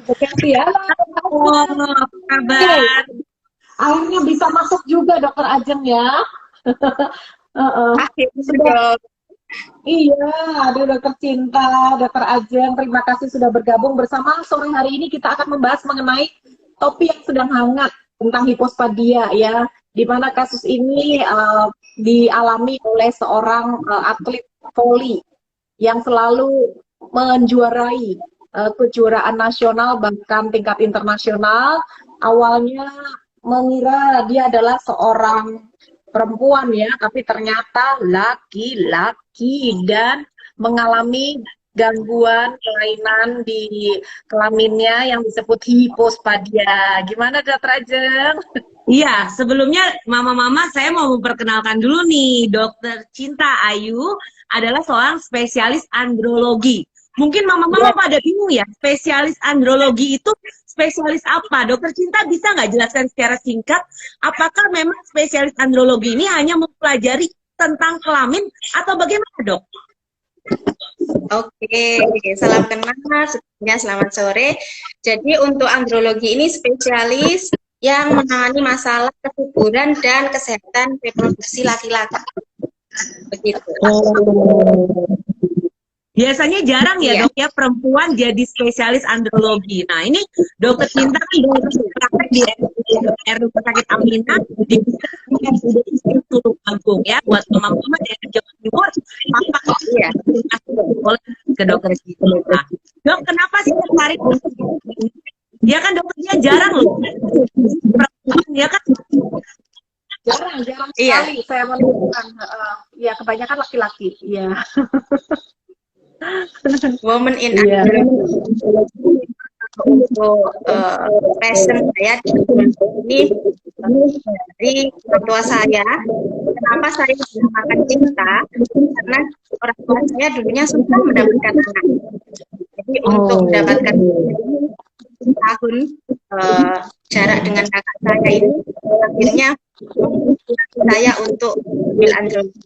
Bekasi ya. Oh, apa kabar? Akhirnya bisa masuk juga Dokter Ajeng ya. Heeh. Akhirnya Sudah, dong. iya, aduh Dokter Cinta, Dokter Ajeng, terima kasih sudah bergabung bersama. Sore hari ini kita akan membahas mengenai topik yang sedang hangat tentang hipospadia ya, di mana kasus ini dialami oleh seorang atlet voli yang selalu menjuarai kejuaraan nasional bahkan tingkat internasional. Awalnya mengira dia adalah seorang perempuan ya, tapi ternyata laki-laki dan mengalami gangguan kelainan di kelaminnya yang disebut hipospadia. Gimana Dokter Ajeng? Iya, sebelumnya mama-mama saya mau memperkenalkan dulu nih, Dokter Cinta Ayu adalah seorang spesialis andrologi. Mungkin mama-mama pada bingung ya, spesialis andrologi itu spesialis apa? Dokter Cinta bisa nggak jelaskan secara singkat, apakah memang spesialis andrologi ini hanya mempelajari tentang kelamin atau bagaimana, Dok? Oke, salam kenal semuanya, selamat sore. Jadi untuk andrologi ini spesialis yang menangani masalah kesuburan dan kesehatan reproduksi laki-laki. Begitu. Biasanya jarang ya, Iya. Dok ya, perempuan jadi spesialis andrologi. Nah, ini Dokter Cinta kan praktek di Rumah Sakit Aminah di Tulung Agung ya, buat mama-mama dari Jawa Timur. Apakah Iya. boleh ke Dokter Cinta? Dok, kenapa sih tertarik untuk ini? Ya kan dokternya jarang loh. Perempuan ya kan. Jarang Iya. sekali saya menemukan. Ya kebanyakan laki-laki. Iya. Woman in Iya. andrology. Untuk passion saya di ini dari orang tua saya. Kenapa saya menggunakan cinta? Karena orang tua saya dulunya susah mendapatkan anak. Jadi untuk mendapatkan tahun jarak dengan kakak saya ini akhirnya saya untuk ambil andrologi.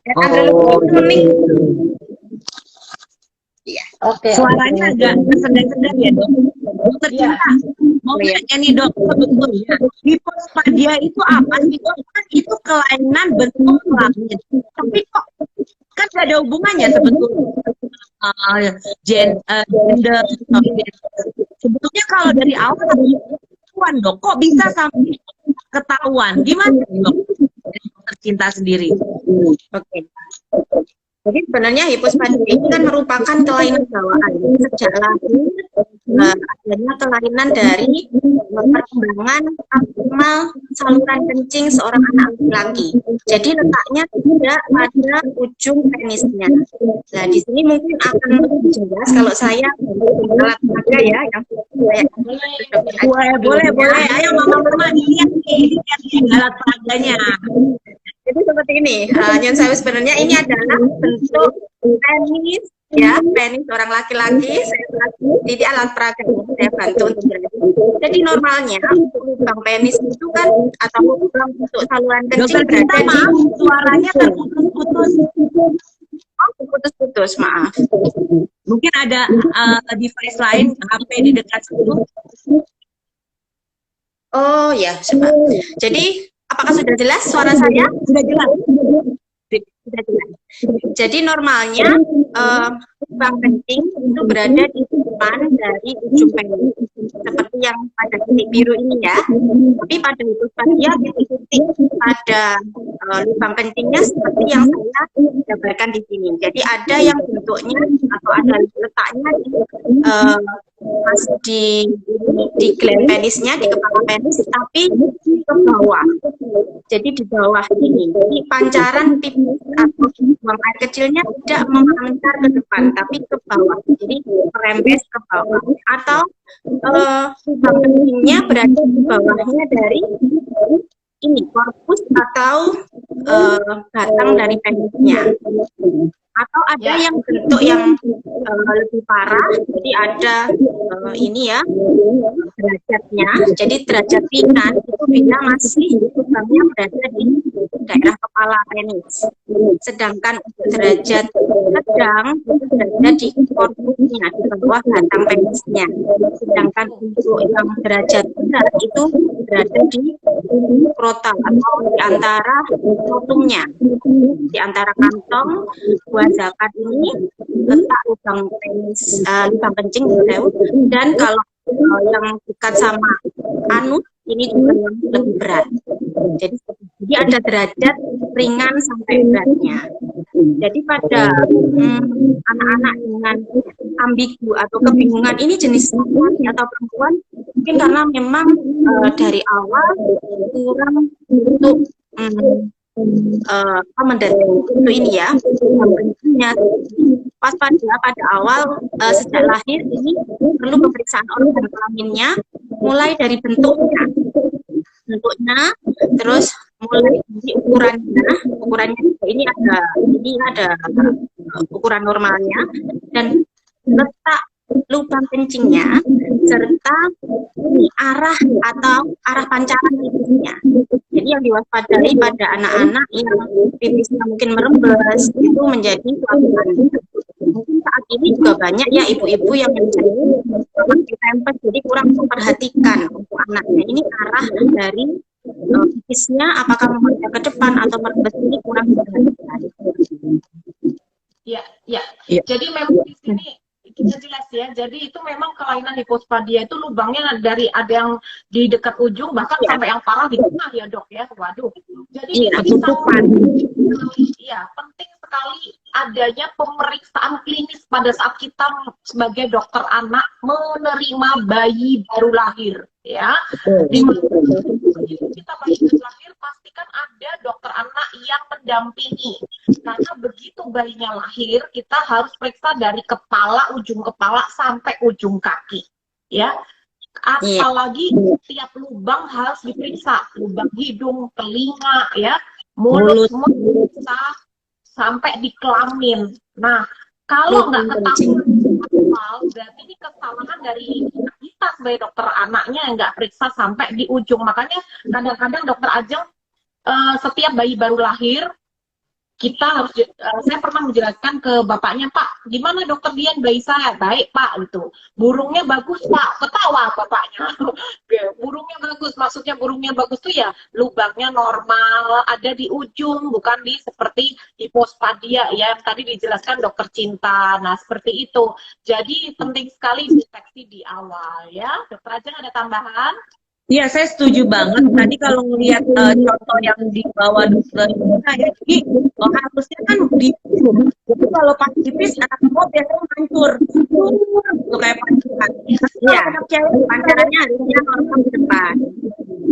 Dan andrologi itu unik. Iya. Oke. Suaranya agak sedang-sedang ya, Dok. Dokter Iya. Cinta, mau nanya nih, Dok, sebetulnya hipospadia itu apa sih, Dok? Kan itu kelainan bentuk kelamin. Tapi kok kan gak ada hubungannya sebetulnya gender. Sebetulnya kalau dari awal ketahuan, Dok, kok bisa sampai ketahuan? Gimana, Dok? Dari Dokter Cinta sendiri. Oke. Jadi sebenarnya hipospadia ini kan merupakan kelainan bawaan. Sejak lahir adanya kelainan dari perkembangan abnormal saluran kencing seorang anak laki-laki. Jadi letaknya tidak pada ujung penisnya. Nah di sini mungkin akan lebih jelas kalau saya alat peraga ya yang saya Boleh. Ayo mama-mama dilihat nih alat peraganya. Jadi seperti ini, Nyun Sewu sebenarnya ini adalah bentuk penis, ya, penis orang laki-laki. Jadi alat peraga ini saya bantu untuk jelaskan. Jadi normalnya untuk lubang penis itu kan atau lubang untuk saluran kencing Dokter Cinta, berada di maaf, suaranya terputus-putus. oh, putus-putus, maaf. Mungkin ada device lain, HP di dekat situ. Oh ya, coba. Jadi apakah sudah jelas suara saya? Sudah jelas. Sudah jelas. Jadi normalnya lubang kencing itu berada di depan dari ujung penis seperti yang pada titik biru ini ya. Tapi pada hipospadia titik-titik pada lubang kencingnya seperti yang saya gambarkan di sini. Jadi ada yang bentuknya atau ada letaknya masih di gland penisnya, di kepala penis, tapi ke bawah. Jadi di bawah ini. Jadi pancaran pipis atau buang air kecilnya tidak memancar ke depan, tapi ke bawah. Jadi merembes ke bawah. Atau lubang kencingnya berada di bawahnya dari ini korpus atau batang dari penisnya. Atau ada yang bentuk yang lebih parah, jadi ada ini ya derajatnya. Jadi derajat ringan itu bila masih lubangnya berada di daerah kepala penis. Sedangkan untuk derajat sedang itu berada di korpusnya, di bawah batang penisnya. Sedangkan untuk yang derajat berat itu berada di prota atau di antara rotumnya, di antara kantong buah zakat ini letak lubang penis, lubang kencing dan kalau yang dekat sama anus ini juga yang lebih berat. Jadi ada derajat ringan sampai beratnya. Jadi pada anak-anak dengan ambigu atau kebingungan ini jenis laki atau perempuan, mungkin karena memang dari awal kurang untuk mendeteksi untuk ini ya, pas pada awal sejak lahir ini perlu pemeriksaan organ kelaminnya, mulai dari bentuknya, terus mulai dari ukurannya ini ada ukuran normalnya, dan letak lubang kencingnya serta arah pancaran pipisnya. Jadi yang diwaspadai pada anak-anak yang pipisnya mungkin merembes itu menjadi suatu tanda. Mungkin saat ini juga banyak ya ibu-ibu yang menjadi pampers, jadi kurang memperhatikan untuk anaknya ini arah dari pipisnya apakah menghadap ke depan atau merembes, ini kurang diperhatikan. Ya. Jadi memang di sini kita jelas ya. Jadi itu memang kelainan hipospadia itu lubangnya dari ada yang di dekat ujung bahkan sampai yang parah di tengah ya dok ya. Waduh. Jadi penting sekali adanya pemeriksaan klinis pada saat kita sebagai dokter anak menerima bayi baru lahir ya. Di kita bayi baru lahir pastikan ada dokter anak yang mendampingi. Karena begitu bayinya lahir, kita harus periksa dari ujung kepala sampai ujung kaki, ya. Apalagi tiap lubang harus diperiksa, lubang hidung, telinga, ya, mulut, sampai di kelamin. Nah, kalau nggak ketahuan berarti ini kesalahan dari kita sebagai dokter anaknya yang nggak periksa sampai di ujung. Makanya kadang-kadang dokter Ajeng setiap bayi baru lahir kita harus, saya pernah menjelaskan ke bapaknya, Pak, gimana dokter Dian bayi saya? Baik Pak, gitu. Burungnya bagus Pak, ketawa bapaknya. Burungnya bagus, maksudnya burungnya bagus tuh ya lubangnya normal, ada di ujung, bukan di seperti hipospadia ya, yang tadi dijelaskan dokter Cinta. Nah seperti itu. Jadi penting sekali deteksi di awal ya. Dokter Ajeng ada tambahan? Iya, saya setuju banget. Tadi kalau melihat contoh yang dibawa dokter ya, jadi harusnya kan di jadi kalau pas tipis anak cowok biasanya hancur tuh kayak pancaran. Iya, pancarannya harusnya normal ke depan.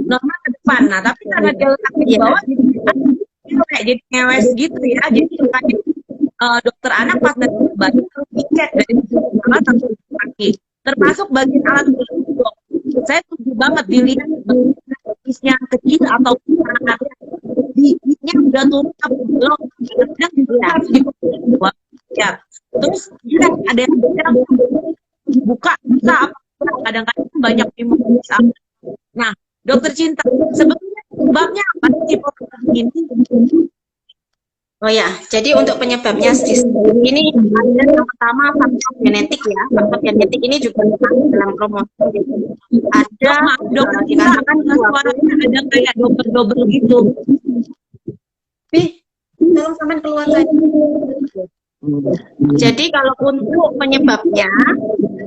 Normal ke depan. Nah, tapi karena dia letak di bawah itu kayak jadi ngewes gitu ya. Jadi kayak dokter anak pas dari bayi harus dicek dari kepala sampai kaki. Termasuk bagian alat pelindung. Saya setuju banget dilihat yang kecil atau anak giginya udah turun tapi belum kadang juga harus ya. Terus ya, ada yang buka kadang-kadang banyak imunitas. Nah, dokter Cinta, sebetulnya sebabnya apa sih ini? Oh ya, jadi untuk penyebabnya ini ada yang pertama faktor genetik ya. Faktor genetik ini juga dalam kromosom. Ada dikatakan suaranya ada kayak double gitu. Tolong sampai keluar saja. Jadi kalau untuk penyebabnya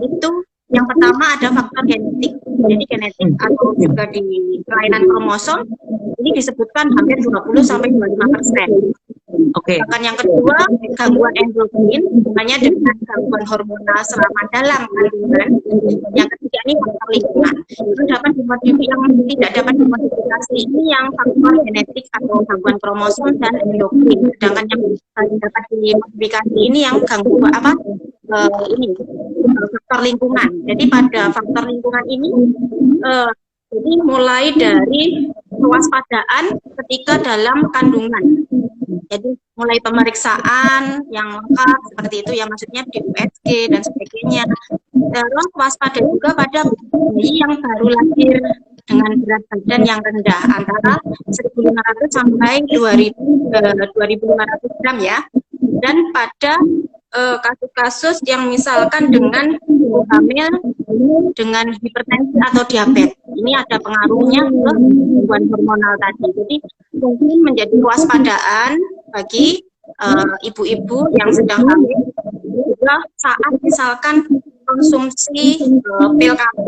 itu yang pertama ada faktor genetik. Jadi genetik atau juga di kelainan kromosom ini disebutkan hampir 20-25%. Oke. Bahkan yang kedua, gangguan endokrin, hubungannya dengan gangguan hormonal selama dalam kandungan. Yang ketiga ini faktor lingkungan. Itu dapat yang tidak dapat dimodifikasi ini yang faktor genetik atau gangguan kromosom dan endokrin. Sedangkan yang dapat dimodifikasi ini yang gangguan faktor lingkungan. Jadi pada faktor lingkungan ini jadi mulai dari kewaspadaan ketika dalam kandungan. Jadi mulai pemeriksaan yang lengkap seperti itu ya, maksudnya di USG dan sebagainya. Terus waspada juga pada bayi yang baru lahir dengan berat badan yang rendah antara 1.500 sampai 2.500 gram ya. Dan pada kasus-kasus yang misalkan dengan ibu hamil dengan hipertensi atau diabetes, ini ada pengaruhnya ke gangguan hormonal tadi. Jadi mungkin menjadi kewaspadaan bagi ibu-ibu yang sedang hamil juga saat misalkan konsumsi pil KB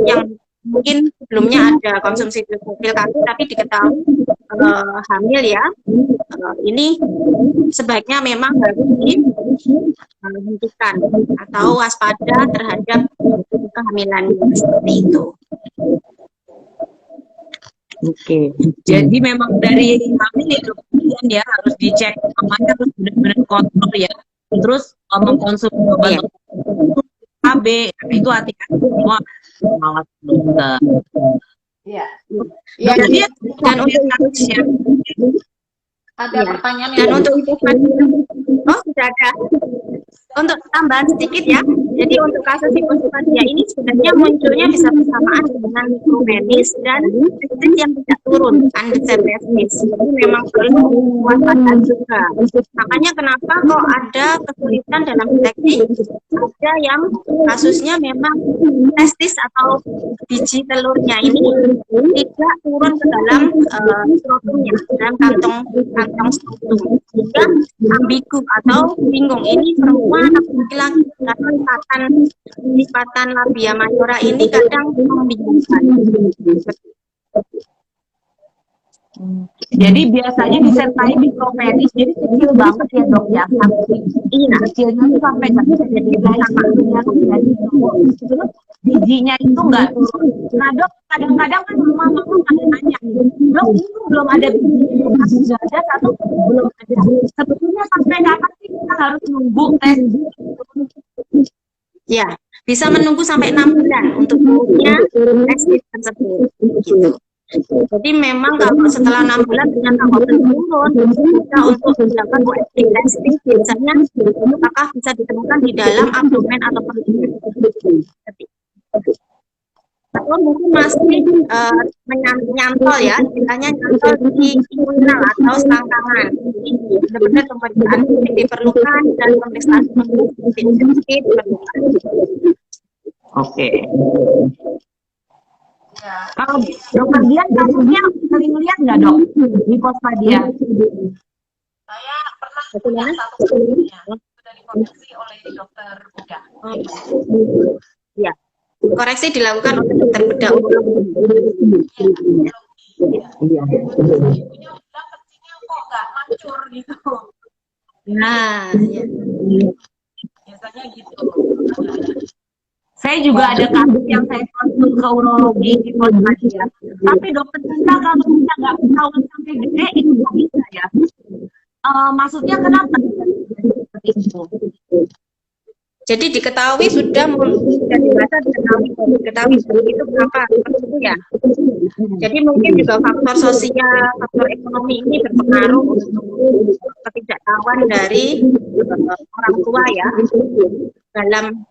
yang mungkin sebelumnya ada konsumsi pil KB tapi diketahui hamil ya, ini sebaiknya memang harus dihentikan atau waspada terhadap kehamilan seperti itu. Oke, jadi memang dari hamil ya dok, ya harus dicek namanya, harus benar-benar kontrol ya. Terus mengkonsumsi obat KB itu hati-hati semua, malas dokter. Iya. Ya, Ya, Dan untuk ada pertanyaan dan yang untuk sudah ada. Untuk tambahan sedikit ya, jadi untuk kasus hipospadia ini sebenarnya munculnya bisa bersamaan dengan mikropenis dan testis yang tidak turun, undetected. Jadi memang perlu waspada juga. Makanya kenapa kok ada kesulitan dalam deteksi? Ada yang kasusnya memang testis atau biji telurnya ini tidak turun ke dalam skrotumnya, dalam kantong skrotum, sehingga ambigu atau bingung ini perempuan atau laki-laki, karena lipatan labia majora ini kadang membingungkan. Jadi biasanya disertai mikropenis, jadi kecil banget ya dok ya, iya kecilnya itu sampai nggak bisa jadi sama jadi terus bijinya itu nggak turun. Nah dok, kadang-kadang kan mama nanya, dok itu belum ada biji sudah ada atau belum ada? Sebetulnya sampai kapan sih kita harus nunggu tes? Ya, bisa menunggu sampai 6 bulan untuk turunnya testis tersebut. Gitu. Jadi memang kalau setelah 6 bulan ternyata belum turun, bisa untuk dilakukan USG testing biasanya apakah bisa ditemukan di dalam abdomen atau perut. Atau mungkin masih menyantol ya, istilahnya nyantol di inguinal atau selangkangan. Jadi benar-benar pemeriksaan diperlukan dan pemeriksaan diperlukan. Oke. Ya. Kalau dokter Dian kasusnya sering lihat nggak dok hipospadia? saya pernah punya satu kasusnya sudah dikoreksi oleh dokter bedah. Ya, koreksi dilakukan oleh dokter bedah. Iya. Ibunya bilang kencingnya kok nggak mancur gitu. Nah, ya. Biasanya gitu. Saya juga ada kasus yang saya konsul ke urologi di hipospadia. Tapi dokter Cinta kalau kita nggak ketahuan sampai gede itu nggak bisa ya. Maksudnya kenapa? Jadi diketahui sudah dewasa diketahui itu kenapa seperti itu ya. Jadi mungkin juga faktor sosial, faktor ekonomi ini berpengaruh untuk ketidaktahuan dari orang tua ya dalam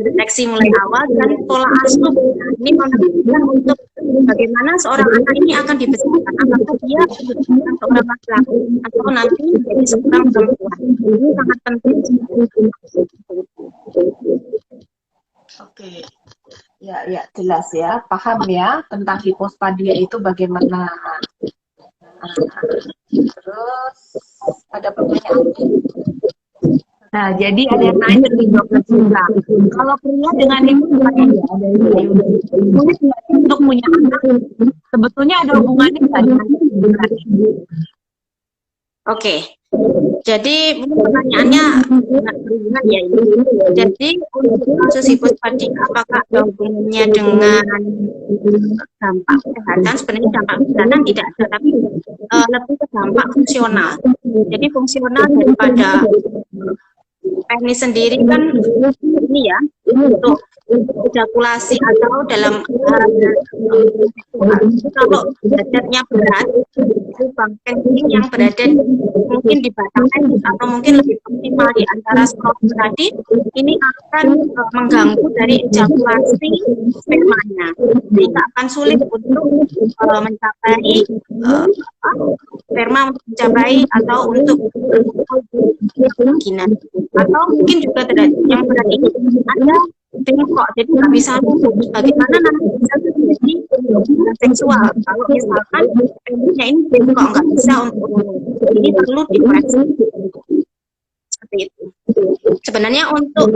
deteksi mulai awal dan pola asuh. Nah, ini menentukan untuk bagaimana seorang anak ini akan dibesarkan, apakah dia seorang laki-laki atau nanti menjadi seorang perempuan. Ini sangat penting. Oke. Ya, jelas ya, paham ya tentang hipospadia itu bagaimana. Terus ada pertanyaan? Nah, jadi ada yang nanya nih dokter Cinta, kalau pria dengan hipospadia sulit nggak sih untuk punya anak? Sebetulnya ada hubungannya nggak dengan Oke. Jadi mungkin pertanyaannya berhubungan ya ini. Jadi untuk kasus hipospadia apakah ada hubungannya dengan dampak kesehatan? Sebenarnya dampak kesehatan tidak ada, tapi lebih ke dampak fungsional. Jadi fungsional daripada penis sendiri kan ini ya untuk untuk ejakulasi atau dalam kalau derajatnya berat, itu bangkai yang berada mungkin di batang atau mungkin lebih optimal di antara skrotum tadi, ini akan mengganggu dari ejakulasi spermanya, sehingga akan sulit untuk mencapai sperma untuk mencapai atau untuk vagina. Atau mungkin juga yang berat ini ada bengkok, jadi nggak bisa nutup. Bagaimana nanti bisa terjadi hubungan seksual kalau misalkan penisnya ini bengkok, nggak bisa untuk nutup. Ini perlu dikoreksi seperti itu. Sebenarnya untuk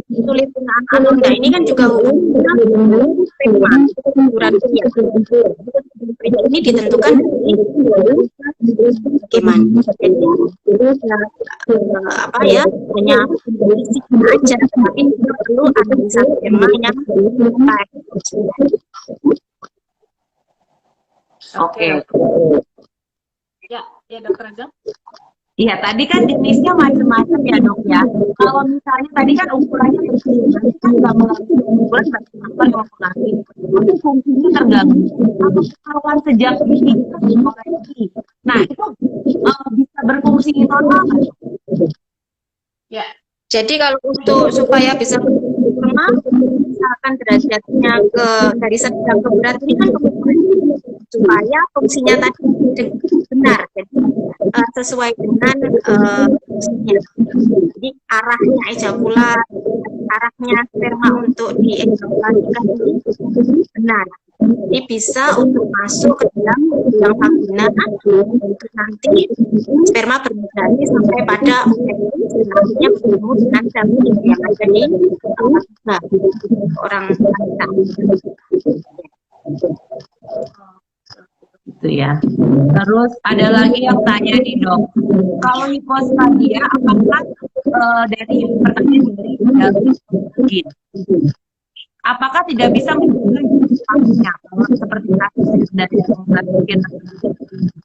sulit penggunaan atau enggak ini kan juga hubungannya sperma durasi ya. Ini ditentukan dari bagaimana. Jadi apa ya, hanya fisik aja, tapi juga perlu analisa sperma yang baik. Oke. Ya dokter Ajeng. Iya, tadi kan jenisnya macam-macam ya dok ya. Kalau misalnya tadi kan ukurannya kecil, kan nggak mengalami ukuran apa yang mengalami, tapi fungsinya terganggu. Atau ketahuan sejak dini itu dikoreksi. Nah itu bisa berfungsi normal kan? Ya. Jadi kalau untuk supaya bisa normal, misalkan derajatnya dari sedang ke berat ini kan supaya fungsinya tadi benar, jadi sesuai dengan fungsinya. Jadi arahnya ejakulat, arahnya sperma untuk diejakulasikan ini benar. Jadi bisa untuk masuk ke dalam vagina, nanti sperma bermigrasi sampai pada nantinya bertemu dengan janin yang ada di orang wanita. Gitu ya. Terus ada lagi yang tanya nih dok, kalau hipospadia apakah dari pertanyaan dari mungkin apakah tidak bisa menentukan jenisnya seperti kasus dari mungkin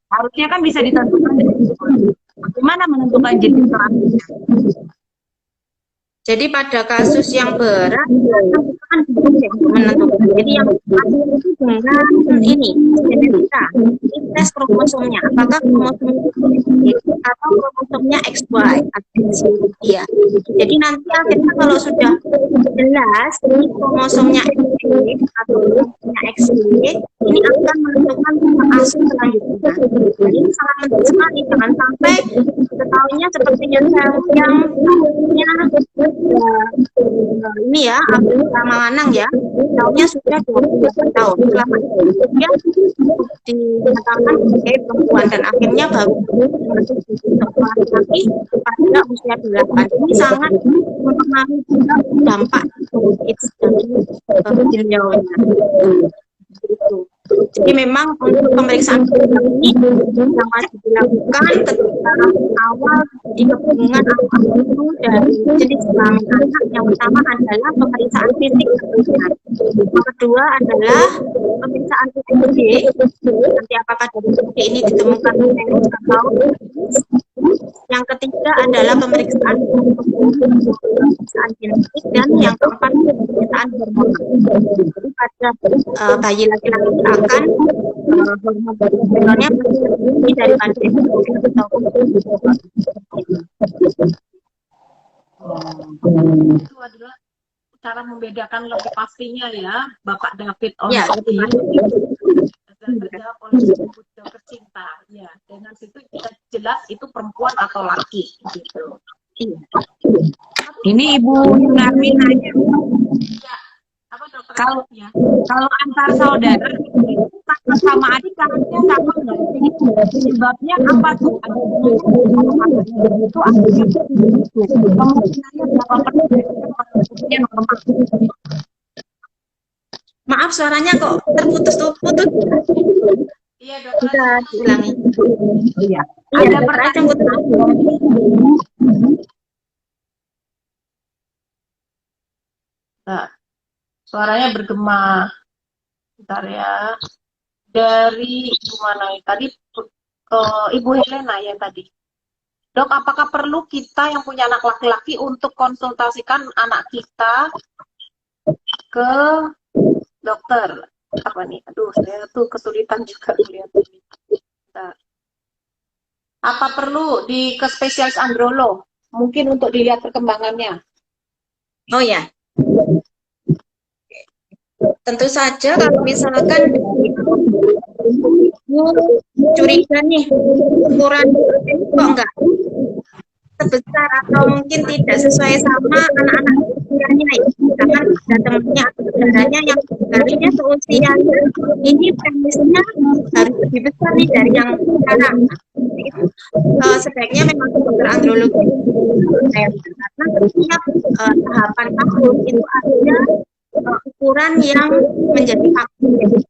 harusnya kan bisa ditentukan dari bagaimana menentukan jenis kelaminnya? Jadi pada kasus yang berat kan menentukan. Jadi yang itu dengan ini genetika, tes kromosomnya, apakah kromosomnya atau kromosomnya XY atau ya. Jadi nanti akhirnya kalau sudah jelas ini kromosomnya XY atau kromosomnya XY, ini akan menentukan kasus selanjutnya. Jadi ini sangat penting sekali, jangan sampai ketahuinya seperti yang ini ya, Manganang ya, tahunnya sudah 28 tahun. Selama itu dia dinyatakan sebagai perempuan dan akhirnya baru perempuan lagi pada usia 8. Ini sangat mempengaruhi juga dampak AIDS dari beliaunya. Jadi memang untuk pemeriksaan ini yang wajib dilakukan ketika awal di hubungan itu dari jenis kelamin anak. Yang pertama adalah pemeriksaan fisik. Yang kedua adalah pemeriksaan USG. Nanti apakah dari USG ini ditemukan virus atau yang ketiga adalah pemeriksaan genetik, dan yang keempat pemeriksaan hormon. Jadi pada bayi laki-laki akan hormonnya lebih daripada itu adalah cara membedakan lebih pastinya ya, Bapak David ya, dan terjawab oleh dokter Cinta ya, dengan situ kita jelas itu perempuan atau laki gitu. Ini Ibu Yunarmi nanya, Ya, apa dokter? Kalau antar saudara sama adik kakaknya sama nggak? Penyebabnya apa tuh? Itu akhirnya kemungkinannya berapa persen? Maaf, suaranya kok terputus. Iya dokter. Bisa diulangi. Iya. Ada pertanyaan. Nah, suaranya bergema. Bentar ya. Dari mana tadi? Ibu Helena ya tadi. Dok, apakah perlu kita yang punya anak laki-laki untuk konsultasikan anak kita ke dokter? Apa nih? Aduh, saya tuh kesulitan juga melihat ini. Nah, apa perlu ke spesialis androlog? Mungkin untuk dilihat perkembangannya. Oh ya, tentu saja kalau misalkan ibu curiga nih ukuran kok enggak sebesar atau mungkin tidak sesuai sama anak-anak usianya ya. Misalkan ada temannya atau saudaranya yang sebenarnya seusianya ini penisnya harus lebih besar nih dari yang sekarang. Sebaiknya memang ke dokter andrologi karena setiap tahapan tahun itu ada ukuran yang menjadi aktif.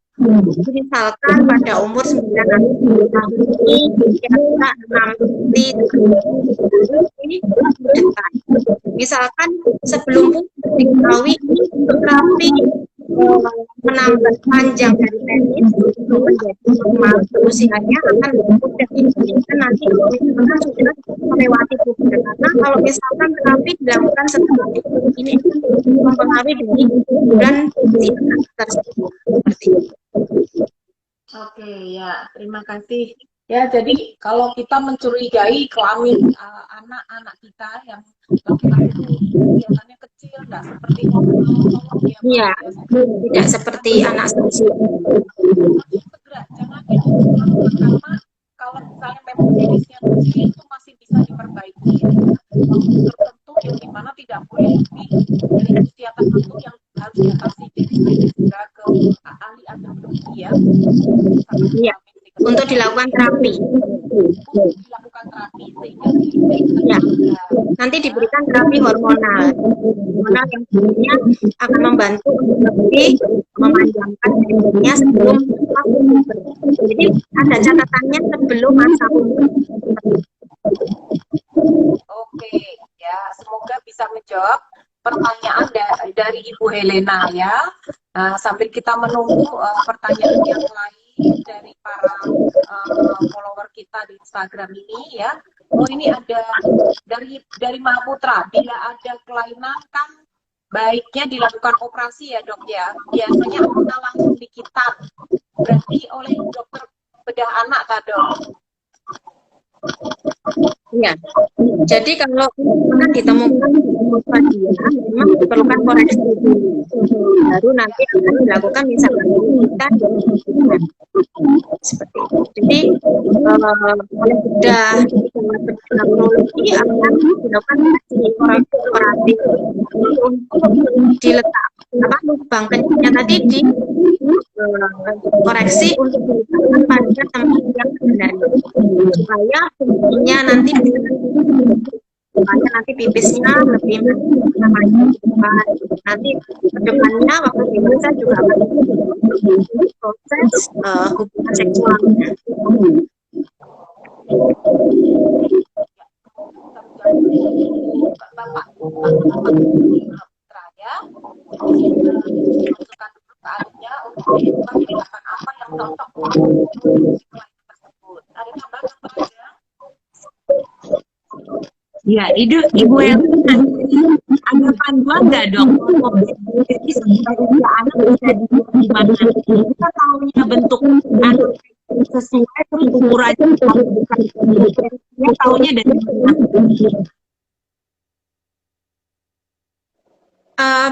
Misalkan pada umur 9 tahun ini kira-kira 6 ini dekat. Misalkan sebelum diketahui terapi menambah panjang dari penis untuk menjadi normal usianya akan mudah dibandingkan nanti misalkan sudah melewati puber. Karena kalau misalkan terapi dilakukan setelah ini mempengaruhi dari ukuran si anak tersebut. Seperti itu. Oke, ya, terima kasih. Ya, jadi kalau kita mencurigai kelamin anak-anak kita yang laki-laki itu biasanya kecil, nggak seperti Iya, tidak seperti anak seusia. Segera, jangan karena kalau misalnya memang jenisnya kecil itu masih bisa diperbaiki. Tertentu yang dimana tidak boleh lebih dari usia tertentu yang harus dikasih segera ke ahli andrologi ya. Iya, untuk dilakukan terapi. Ya, nanti diberikan terapi hormonal. Hormonal yang sebenarnya akan membantu untuk lebih memanjangkan umurnya sebelum puber. Jadi ada catatannya sebelum masa puber. Oke, ya semoga bisa menjawab pertanyaan dari Ibu Helena ya. Sambil kita menunggu pertanyaan yang lain dari para follower kita di Instagram ini ya. Oh ini ada dari Mahaputra, bila ada kelainan kan baiknya dilakukan operasi ya dok ya. Biasanya kita langsung dikitat. Berarti oleh dokter bedah anak kah dok? Iya, jadi kalau akan ditemukan hipospadia, memang diperlukan koreksi dulu. Baru nanti akan dilakukan misalkan kita seperti itu. Jadi oleh bedah andrologi akan dilakukan koreksi operatif untuk diletak lubang kencingnya tadi di koreksi untuk diletakkan pada tempat yang sebenarnya supaya fungsinya nanti bisa supaya nanti pipisnya lebih namanya nanti kedepannya waktu dewasa juga akan proses hubungan seksualnya. Bapak ya, masukkan keahliannya untuk menentukan apa yang cocok untuk tersebut. Ada tambahan saja? Ya, Ibu Elvina, ada panduan nggak dok? Jadi sebenarnya anak bisa gimana? Kita tahunya bentuk anak sesuai terus ukurannya kita tahunya dari mana?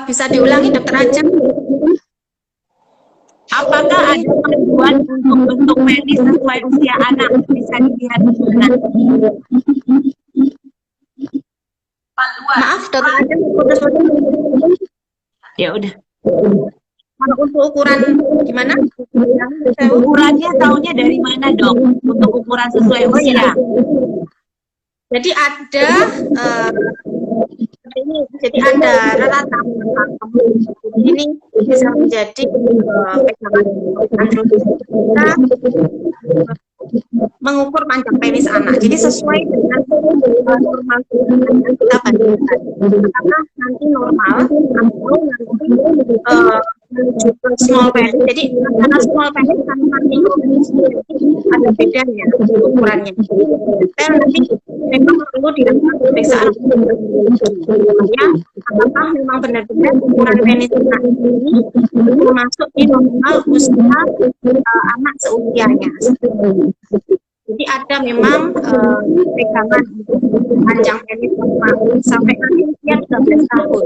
Bisa diulangi dokter Ajeng? Apakah ada panduan untuk bentuk penis sesuai usia anak? Bisa dilihat di mana? Panduan. Maaf, dokter Ajeng putus-putus. Ya udah. Kalau untuk ukuran gimana? Ukurannya tahunya dari mana dok? Untuk ukuran sesuai usia. Jadi ada jadi ada rata-rata ini bisa menjadi pegangan andrologi kita mengukur panjang penis anak. Jadi sesuai dengan normal yang kita bandingkan. Apakah nanti normal atau nanti menuju ke small penis. Jadi antara small penis sama micro penis ada bedanya ukurannya. Detail nanti memang perlu dilakukan pemeriksaan supaya apakah memang benar-benar ukuran penis anak ini termasuk di normal usia anak seusianya. Jadi ada memang pegangan panjang penis sampai nanti usia 13 tahun.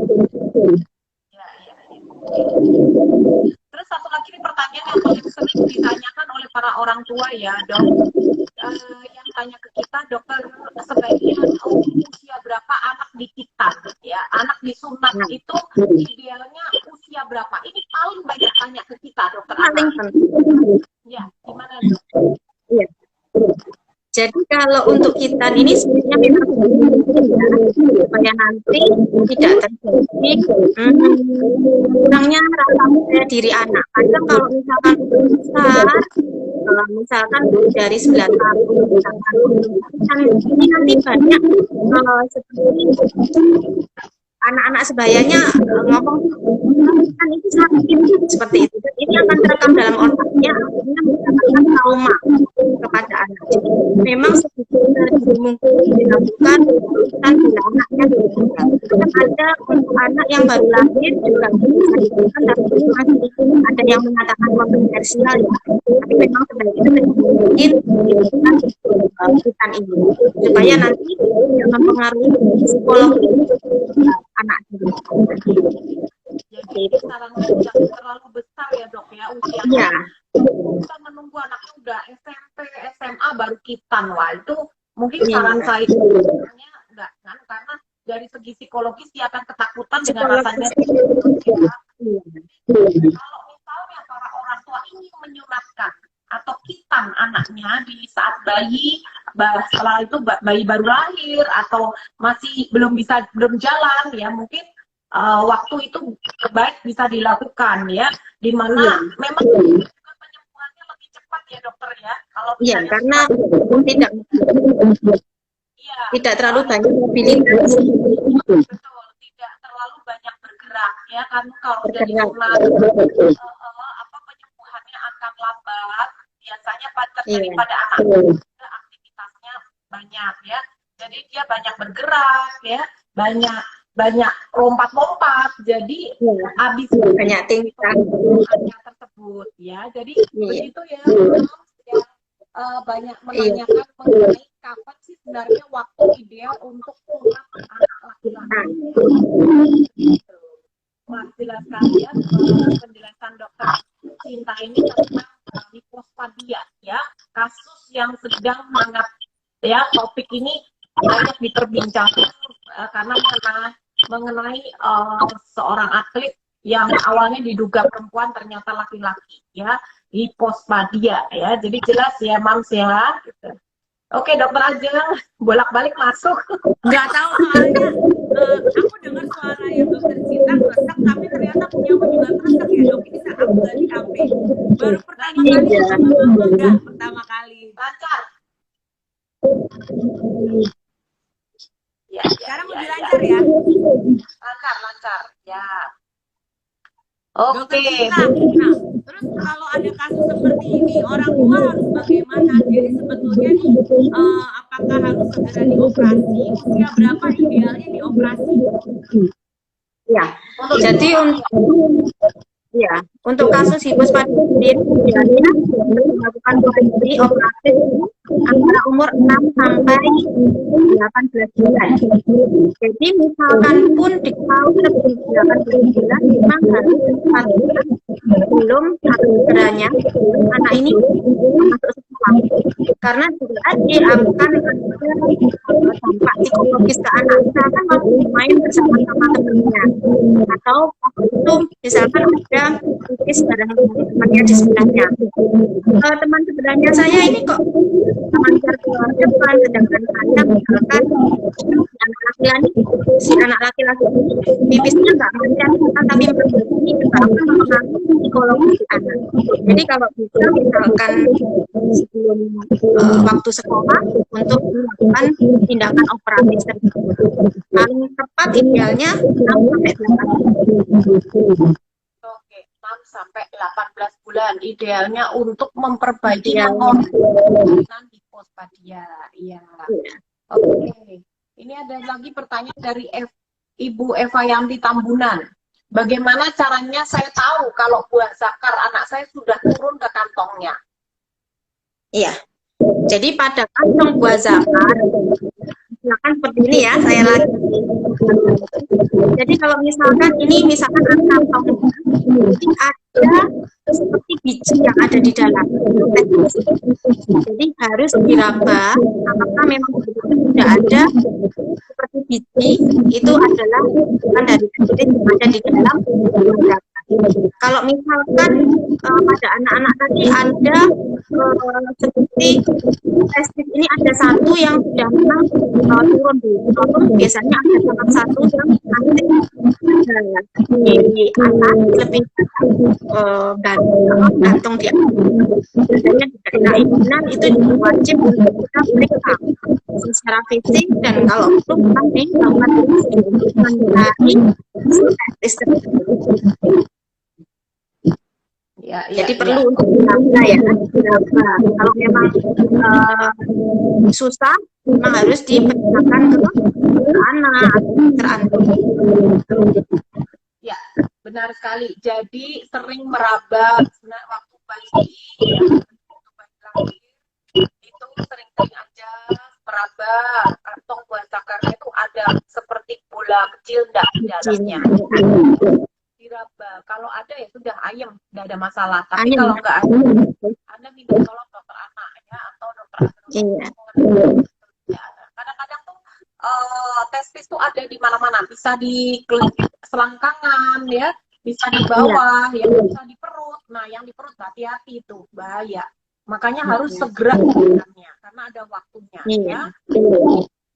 Terus satu lagi nih pertanyaan yang paling sering ditanyakan oleh para orang tua ya, Dok. Yang tanya ke kita, dokter, sebaiknya usia berapa anak dikitan ya? Anak disunat itu idealnya usia berapa? Ini paling banyak tanya ke kita, dokter. Paling ya, gimana, Dok? Iya. Jadi kalau untuk kita ini sebenarnya memang supaya nanti tidak terjadi kurangnya rasa percaya diri anak. Kadang kalau misalkan besar, misalkan dari 9 tahun, misalkan ini nanti banyak seperti anak-anak sebayanya ngomong kan itu sakit seperti itu. Ini akan terekam dalam otaknya, akhirnya mendapatkan trauma kepada anak. Jadi memang sebetulnya mungkin dilakukan pemeriksaan bila anaknya meninggal. Ada untuk anak yang baru lahir juga bisa dilakukan, tapi ini masih ada yang mengatakan kontroversial ya. Tapi memang sebaiknya mungkin dilakukan pemeriksaan ini supaya nanti tidak mempengaruhi psikologi anak. Jadi sarankan jangan terlalu besar ya, Dok ya usianya. Kita menunggu anaknya udah SMP, SMA baru kitan. Wah, itu mungkin saran saya enggak kan, karena dari segi psikologis dia akan ketakutan dengan rasanya. Kalau misalnya para orang tua ingin menyunatkan atau kitan anaknya di saat bayi, setelah itu bayi baru lahir atau masih belum jalan ya, mungkin waktu itu baik bisa dilakukan ya, di mana memang penyembuhannya lebih cepat ya, dokter ya. Kalau karena tidak terlalu banyak mobilitas. Betul, tidak terlalu banyak bergerak ya, kan kalau jadi sunat penyembuhannya akan lambat. Biasanya terjadi pada anak muda, aktivitasnya banyak ya, jadi dia banyak bergerak ya, banyak lompat-lompat, jadi habis banyak tingkah tersebut ya. Jadi begitu ya, banyak menanyakan mengenai kapan sih sebenarnya waktu ideal untuk sunat anak laki-laki. Wah, jelas sekali ya penjelasan dokter Cinta ini tentang hipospadia ya, kasus yang sedang hangat ya. Topik ini banyak diperbincangkan karena mengenai seorang atlet yang awalnya diduga perempuan ternyata laki-laki ya, hipospadia ya. Jadi jelas ya, Mams ya gitu. Oke, dokter Ajeng, bolak-balik masuk. Nggak tahu soalnya aku dengar suara yang dokter Cinta kresek, tapi ternyata punya aku juga kresek ya, Dok. Ini saat aku ganti HP. Baru pertama kali enggak pertama kali. Lancar. Ya, sekarang lebih lancar ya. Lancar ya. Dokter Cinta, nah, terus kalau ada kasus seperti ini, orang tua harus bagaimana? Jadi sebetulnya nih, apakah harus segera dioperasi? Usia berapa idealnya dioperasi? Ya, jadi untuk kasus hipospadia sendiri idealnya melakukan operasi antara umur 6 sampai 18 bulan. Jadi misalkan pun di tahun sebelum 18 bulan memang harus belum segeranya anak ini masuk sekolah, karena juga dia akan ada dampak psikologis ke anak. Misalkan waktu main bersama-sama temannya, atau waktu misalkan ada lukis bareng temannya di sebelahnya. Teman sebelahnya saya ini kok lancar keluar depan, sedangkan saya misalkan si anak laki-laki ini pipisnya nggak lancar, tapi ini juga akan mempengaruhi psikologi anak. Jadi kalau bisa misalkan sebelum waktu sekolah untuk melakukan tindakan operatif tersebut. Paling tepat idealnya 6 sampai 8. Oke, 6 sampai 18 bulan. Idealnya untuk memperbaiki Idealnya. menurunkan hipospadia. Iya. Oke. Ini ada lagi pertanyaan dari Ibu Eva Yanti Tambunan. Bagaimana caranya saya tahu kalau buah zakar anak saya sudah turun ke kantongnya? Iya. Jadi pada kantong buah zakar, misalkan seperti ini ya, saya lagi. Jadi kalau misalkan ini misalkan kantongnya, jadi ada seperti biji yang ada di dalam. Jadi harus diraba apakah memang tidak ada seperti biji, itu adalah bukan dari kulit yang ada di dalam buah zakar. Kalau misalkan pada anak-anak tadi ada seperti testis ini ada satu yang sudah memang turun biasanya ada salah satu yang nanti di atas lebih gantung di atas. Biasanya di daerah ibunan itu wajib untuk kita periksa secara fisik dan kalau perlu kami melakukan mengenai testis tersebut. Ya, jadi perlu untuk diraba ya, diraba. Kalau memang susah, memang harus diperiksakan ke anak atau Ya, benar sekali. Jadi sering meraba waktu bayi, itu sering-sering aja meraba kantong buah zakarnya itu ada seperti bola kecil di dalamnya. Diraba. Kalau ada ya sudah ayam, nggak ada masalah. Tapi kalau nggak ada, Anda minta tolong dokter anak ya atau dokter anak. Kadang-kadang tuh testis tuh ada di mana-mana, bisa di selangkangan ya, bisa di bawah, ya, bisa di perut. Nah, yang di perut hati-hati itu bahaya. Makanya harus segera melakukannya karena ada waktunya ya.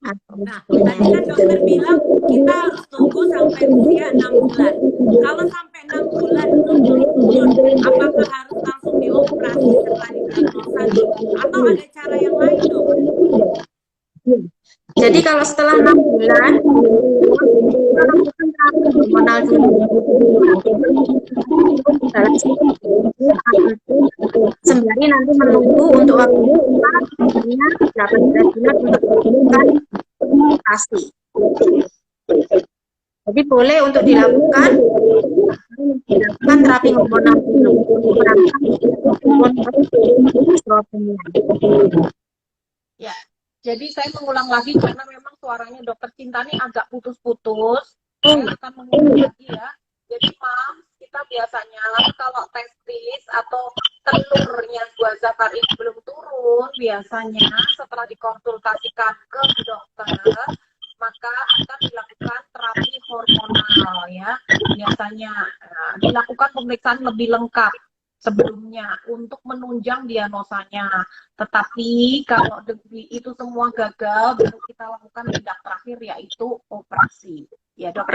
Nah, tadi kan dokter bilang kita harus tunggu sampai usia 6 bulan. Kalau sampai 6 bulan belum turun, apakah harus langsung dioperasi setelah didiagnosa atau ada cara yang lain, dok? Jadi kalau setelah 6 bulan kita lakukan terapi hormonal dulu. Sembari nanti menunggu untuk waktu 18 bulan untuk melakukan operasi. Jadi boleh untuk dilakukan terapi hormonal dulu. Ya. Jadi saya mengulang lagi karena memang suaranya dokter Cinta ini agak putus-putus. Saya akan mengulang lagi ya. Jadi kita biasanya kalau testis atau telurnya buah zakar ini belum turun, biasanya setelah dikonsultasikan ke dokter, maka akan dilakukan terapi hormonal ya. Biasanya dilakukan pemeriksaan lebih lengkap sebelumnya untuk menunjang diagnosanya. Tetapi kalau itu semua gagal, baru kita lakukan tindak terakhir yaitu operasi. Ya, dok.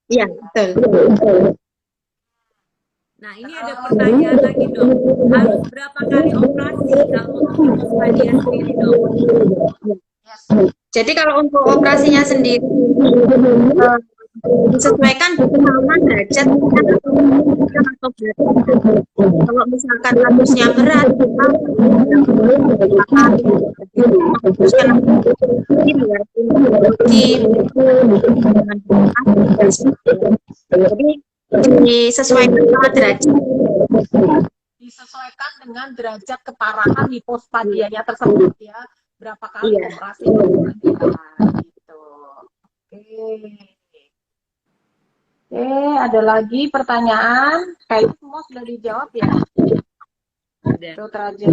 Iya, betul. Nah, ini ada pertanyaan lagi, dok. Harus berapa kali operasi kalau untuk hipospadia sendiri, dok? Jadi kalau untuk operasinya sendiri disesuaikan dengan derajat atau berat. Kalau misalkan kasusnya berat, jadi disesuaikan dengan derajat. Disesuaikan dengan derajat keparahan hipospadianya tersebut ya. Berapa kali operasi gitu. Oke, ada lagi pertanyaan? Kayaknya semua sudah dijawab ya. Dokter aja.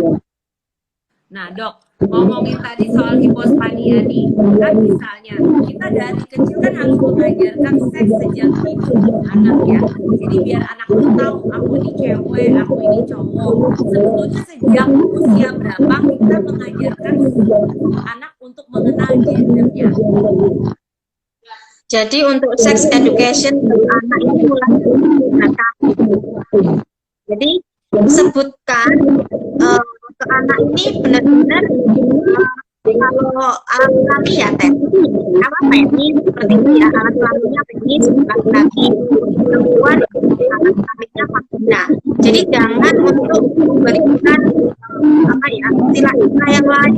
Nah, dok, ngomongin tadi soal hipospadia nih, kan misalnya kita dari kecil kan harus mengajarkan seks sejak dini anak ya. Jadi biar anak itu tahu aku ini cewek, aku ini cowok. Sebetulnya sejak usia berapa kita mengajarkan anak untuk mengenal gendernya? Jadi untuk sex education anak ini mulai jadi sebutkan ke anak ini benar-benar kalau alat kelamin ya apa ya ini seperti ini ya alat kelaminnya ini laki-laki perempuan alat Nah, jadi jangan untuk memberikan apa ya istilah-istilah yang lain.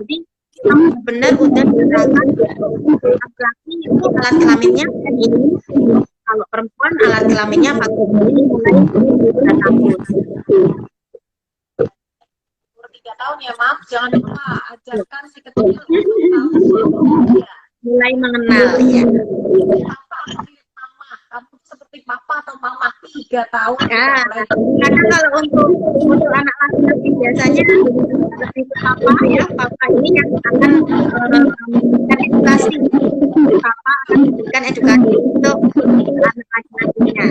Jadi kita benar udah diterapkan laki-laki itu alat kelaminnya ini, kalau perempuan alat kelaminnya ini mulai 3 tahun. Umur 3 tahun ya, Mam. Jangan lupa ajarkan si kecil untuk tahu ya. Mulai mengenal ya. Papa mirip mama, kamu seperti papa atau mama 3 tahun. Nah, karena kalau untuk anak laki-laki biasanya seperti papa ya, papa ini yang akan memberikan edukasi. Papa akan memberikan edukasi untuk anak laki-lakinya.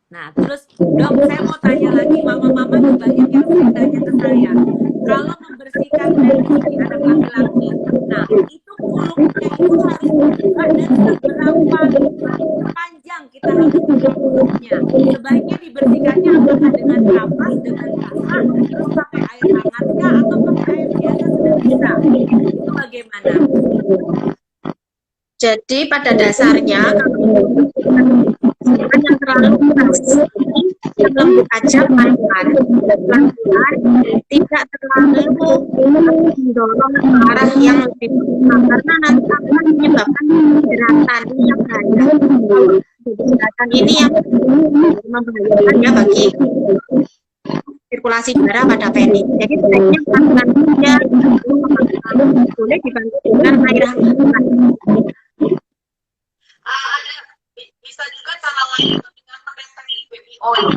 Nah, terus dok, saya mau tanya lagi, mama-mama banyak yang sering tanya ke saya, kalau membersihkan penis di anak laki-laki, nah itu kuluknya itu harus dibuka dan seberapa panjang kita harus buka kuluknya. Sebaiknya dibersihkannya apakah dengan kapas, dengan kasar, terus pakai air hangat kah, atau pakai air biasa sudah bisa? Itu bagaimana? Jadi pada dasarnya kalau yang terlalu keras, yang lembut aja pelan-pelan, tidak terlalu mendorong ke arah yang lebih besar karena nanti akan menyebabkan jeratan yang bahaya. Jeratan ini yang membahayakan ya bagi sirkulasi darah pada penis. Jadi sebaiknya pelan-pelan saja, boleh dibantu dengan air hangat. Bisa juga cara lain itu dengan mendeteksi baby oil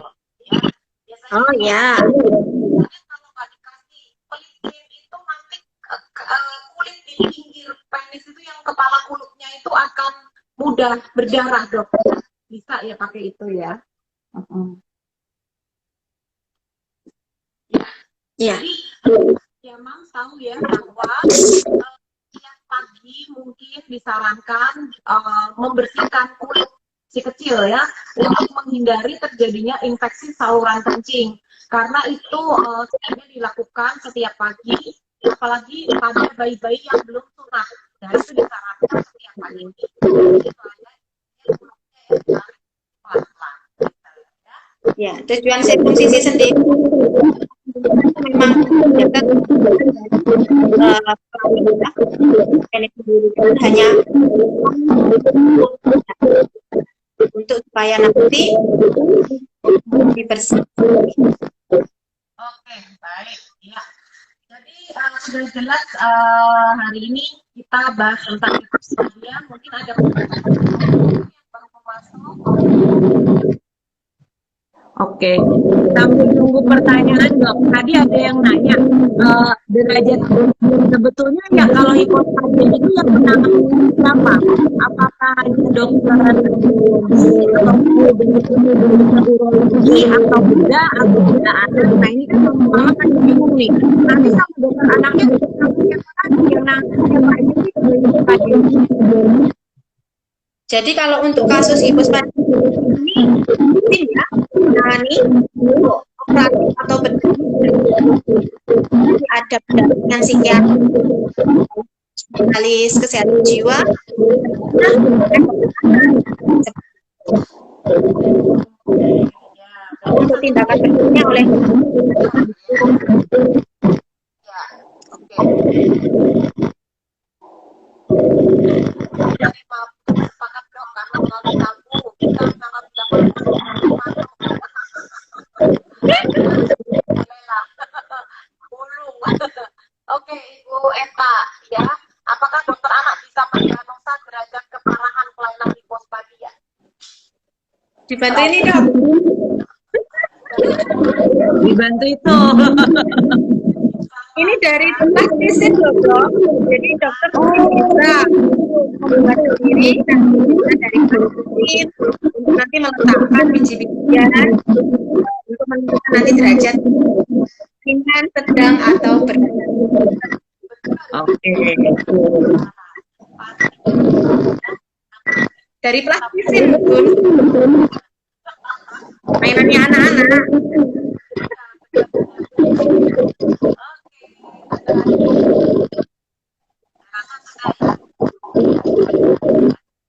ya. Biasanya Oh ya. kalau nggak dikasih pelicin itu nanti kulit di pinggir penis itu yang kepala kuluknya itu akan mudah berdarah, dok. Bisa ya pakai itu ya. Iya. Jadi ya Mam tahu ya bahwa tiap pagi mungkin disarankan membersihkan kulit si kecil ya untuk menghindari terjadinya infeksi saluran kencing, karena itu sebenarnya dilakukan setiap pagi, apalagi pada bayi-bayi yang belum sunat. Nah itu disarankan setiap pagi. Ya, tujuan sirkumsisi sendiri memang menjaga hanya untuk supaya nanti lebih bersih. Oke, baik. Ya. Jadi sudah jelas hari ini kita bahas tentang hipospadiya. Mungkin ada yang baru masuk. Oke, sambil nunggu pertanyaan dok. Tadi ada yang nanya derajat sebetulnya ya kalau hipospadiya itu yang menangani siapa? Apakah dokter urologi atau beda atau beda anak? Nah ini kan mama kan bingung nih. Nanti sama dokter anaknya yang nangani siapa aja sih hipospadiya? Jadi kalau untuk kasus hipospadiya ini mungkin ya menangani operasi atau bedah ada pendampingan psikiater, spesialis kesehatan jiwa, untuk tindakan berikutnya oleh Sepakat dong, karena melalui tamu kita sangat Oke, Ibu Eta, ya. Apakah dokter anak bisa mendiagnosa derajat keparahan kelainan hipospadiya? dibantu ini dok. Dibantu itu. Ini dari praktisin loh dok. Jadi dokter bisa membuat sendiri dan bisa dari praktisin untuk nanti meletakkan biji-bijian untuk menentukan nanti derajat ringan, sedang atau berat. Oke. Dari praktisin betul. Mainannya anak-anak.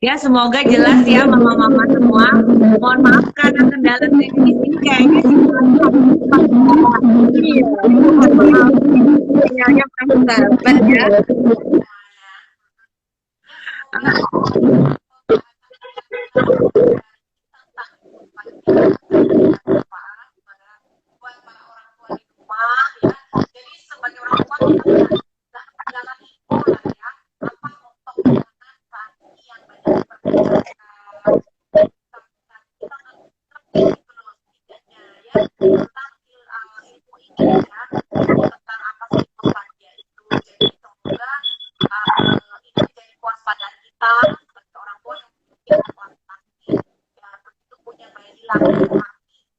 Ya, semoga jelas ya mama-mama semua. Mohon maaf karena kendala teknis ini kayaknya Iya, sinyalnya kurang sahabat ya. Jadi sebagai orang tua kita kendala info lah ya. Apa untuk saat ini yang banyak diperbincangkan kita ngerti gitu loh setidaknya ya tentang ilmu ini ya tentang apa sih pesannya itu. Jadi semoga ini menjadi kewaspadaan kita sebagai orang tua yang mungkin nanti ya begitu punya bayi lahir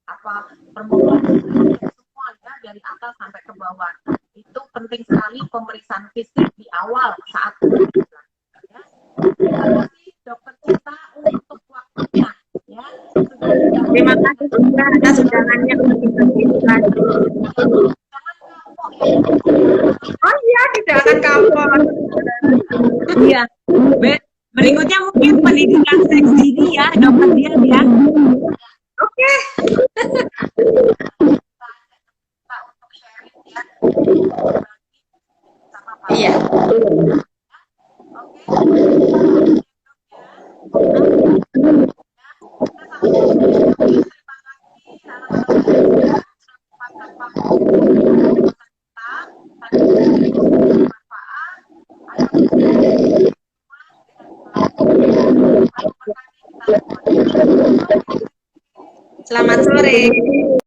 apa permohonan semua ya dari atas sampai ke bawah itu penting sekali pemeriksaan fisik di awal saat kehamilan ya. Terima kasih Dokter Cinta untuk waktunya ya. Terima kasih juga atas undangannya untuk dibagikan. Oh iya, tidak akan kapok. iya. Berikutnya mungkin pendidikan seks dini ya, Dokter Dian ya. Oke. Untuk sharing ya. Iya. Selamat sore.